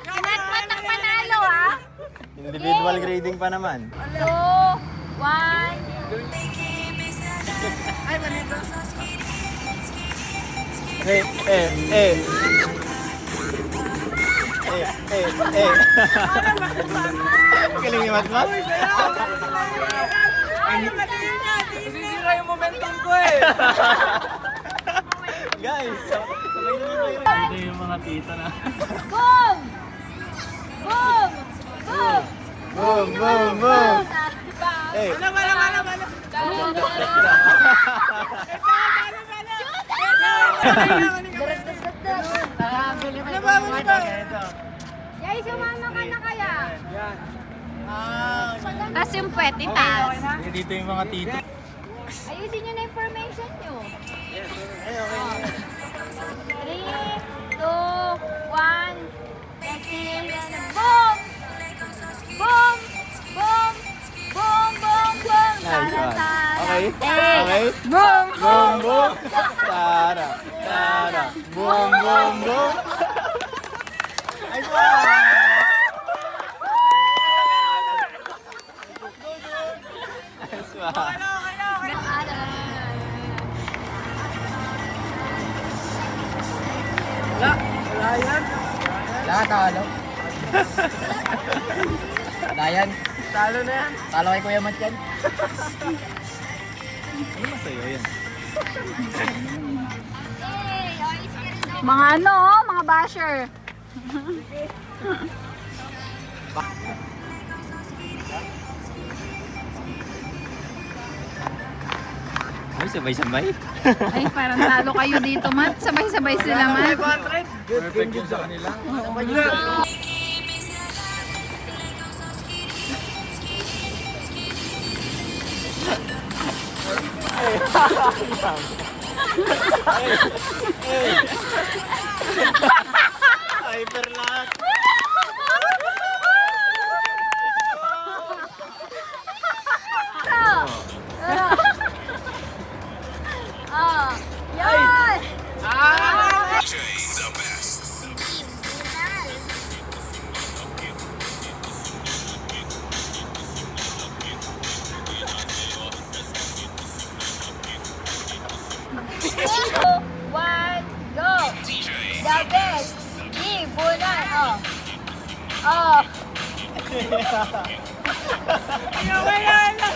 Sinatmat ang panalo, ah. Individual grading pa naman. 2, 1. Eh. Galing yung matmat. Nasisira yung momentum ko eh. Guys, sabay na kayo. Hindi yung mga tita na. Boom! Boom! Boom! Boom, boom, boom. Eh. Guys, sumama ka na kaya? Tapos yung puwet, itaas. Dito yung mga tita. Ayusin nyo na information nyo. 3, 2, 1. Boom! Boom! Boom! Boom! Boom! Boom! Nice one. Okay? Eh! Okay? Boom! Boom, boom. Tara, tara. Boom, boom, boom. Nice one. Nice one. Wala yan. Wala, talo. Wala yan. Talo na yan. Talo kay Kuya Mat yan. Ano masaya yan? Mga ano, mga basher. Ay, sabay-sabay. Ay, parang talo kayo dito, Mat. Sabay-sabay sila, Mat. Perfect yun sa kanila. Hyper lahat. Oh, yan! Two, one, go! The best! Ibunan! Oh! Oh! Wala na.